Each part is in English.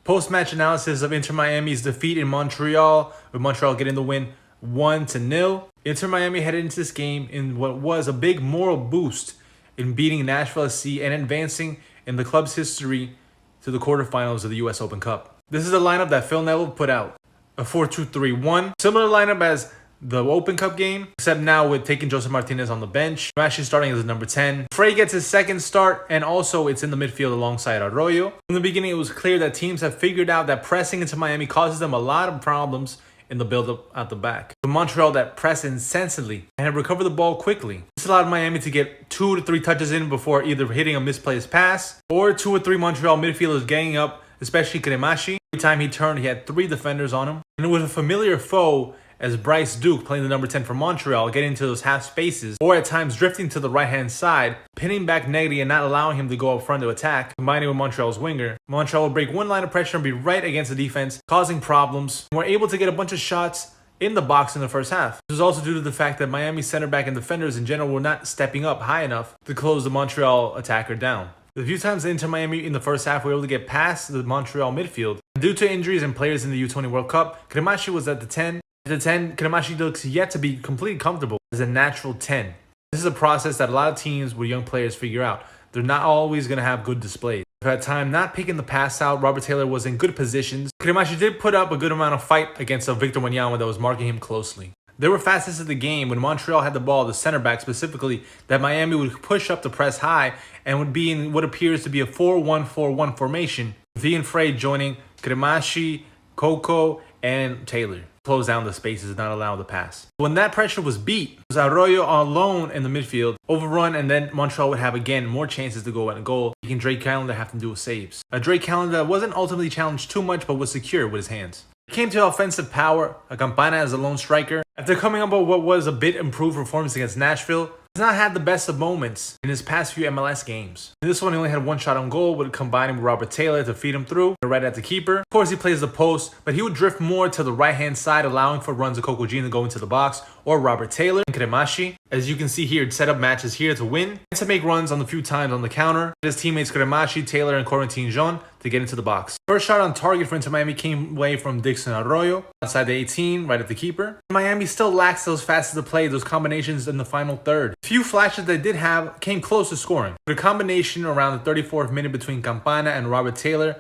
Post-match analysis of Inter Miami's defeat in Montreal, with Montreal getting the win 1-0. Inter Miami headed into this game in what was a big moral boost in beating Nashville SC and advancing in the club's history to the quarterfinals of the US Open Cup. This is the lineup that Phil Neville put out. A 4-2-3-1. Similar lineup as the Open Cup game, except now with taking Josef Martinez on the bench. I'm actually starting as a number 10. Frey gets his second start, and also it's in the midfield alongside Arroyo. From the beginning, it was clear that teams have figured out that pressing into Miami causes them a lot of problems in the build-up at the back. The Montreal that pressed incessantly and had recovered the ball quickly. This allowed Miami to get 2 to 3 touches in before either hitting a misplaced pass or 2 or 3 Montreal midfielders ganging up, especially Kremashi. Every time he turned, he had 3 defenders on him. And it was a familiar foe as Bryce Duke, playing the number 10 for Montreal, getting into those half spaces, or at times drifting to the right-hand side, pinning back Negri and not allowing him to go up front to attack, combining with Montreal's winger. Montreal will break one line of pressure and be right against the defense, causing problems. We're able to get a bunch of shots in the box in the first half. This is also due to the fact that Miami's center back and defenders in general were not stepping up high enough to close the Montreal attacker down. The few times Inter Miami in the first half were able to get past the Montreal midfield, due to injuries and players in the U20 World Cup, Kremashi was at the 10. At the 10, Kremashi looks yet to be completely comfortable as a natural 10. This is a process that a lot of teams with young players figure out. They're not always going to have good displays. At time not picking the pass out, Robert Taylor was in good positions. Kremashi did put up a good amount of fight against Victor Wanyama that was marking him closely. There were facets of the game when Montreal had the ball, the center back specifically, that Miami would push up the press high and would be in what appears to be a 4-1-4-1 formation, with Ian Frey joining Kremashi, Coco, and Taylor. Close down the spaces and not allow the pass. When that pressure was beat, it was Arroyo alone in the midfield, overrun, and then Montreal would have again more chances to go at a goal, making Drake Callender have to do saves. A Drake Callender that wasn't ultimately challenged too much but was secure with his hands. It came to offensive power, a Campana as a lone striker. After coming up with what was a bit improved performance against Nashville, he's not had the best of moments in his past few MLS games. In this one, he only had 1 shot on goal, would combine him with Robert Taylor to feed him through, right at the keeper. Of course, he plays the post, but he would drift more to the right-hand side, allowing for runs of Coco Jean to go into the box, or Robert Taylor and Kremashi. As you can see here, set up matches here to win, and to make runs on the few times on the counter. His teammates Kremashi, Taylor, and Corentin Jean to get into the box. First shot on target for Inter Miami came away from Dixon Arroyo, outside the 18, right at the keeper. Miami still lacks those facets of play, those combinations in the final third. Few flashes they did have came close to scoring. The combination around the 34th minute between Campana and Robert Taylor,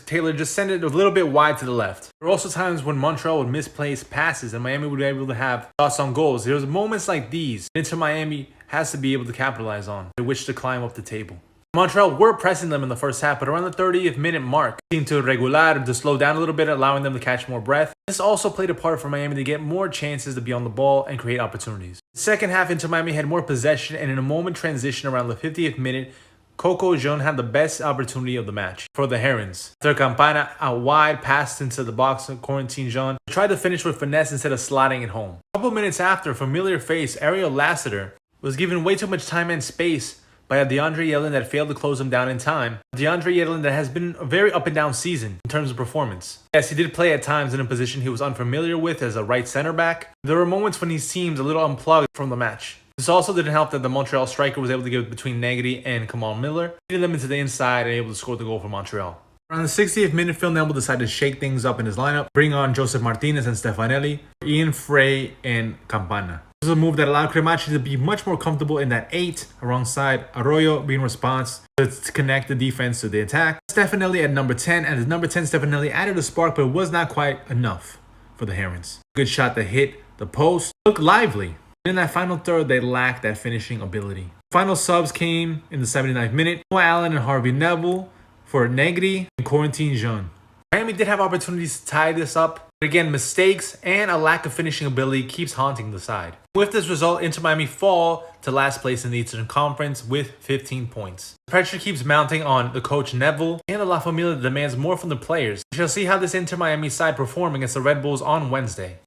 Taylor just sent it a little bit wide to the left. There were also times when Montreal would misplace passes and Miami would be able to have shots on goals. There's moments like these Inter Miami has to be able to capitalize on, in which to climb up the table. Montreal were pressing them in the first half, but around the 30th minute mark, seemed to regular, to slow down a little bit, allowing them to catch more breath. This also played a part for Miami to get more chances to be on the ball and create opportunities. The second half, Inter Miami had more possession, and in a moment transition around the 50th minute, Coco Jean had the best opportunity of the match for the Herons. After Campana out wide passed into the box of Corentin Jean, tried to finish with finesse instead of sliding it home. A couple minutes after, familiar face Ariel Lassiter was given way too much time and space by a DeAndre Yedlin that failed to close him down in time. DeAndre Yedlin that has been a very up and down season in terms of performance. Yes, he did play at times in a position he was unfamiliar with as a right center back. There were moments when he seemed a little unplugged from the match. This also didn't help that the Montreal striker was able to get between Negri and Kamal Miller, leading them into the inside and able to score the goal for Montreal. Around the 60th minute, Phil Neville decided to shake things up in his lineup, bring on Josef Martinez and Stefanelli, Ian Frey, and Campana. This was a move that allowed Kremashi to be much more comfortable in that 8, alongside Arroyo being response to connect the defense to the attack. Stefanelli at number 10, and as number 10, Stefanelli added a spark, but it was not quite enough for the Herons. Good shot that hit the post, looked lively. In that final third, they lacked that finishing ability. Final subs came in the 79th minute. Noah Allen and Harvey Neville for Negri and Corentin Jean. Miami did have opportunities to tie this up, but again, mistakes and a lack of finishing ability keeps haunting the side. With this result, Inter Miami fall to last place in the Eastern Conference with 15 points. The pressure keeps mounting on the coach Neville, and the La Familia demands more from the players. We shall see how this Inter Miami side perform against the Red Bulls on Wednesday.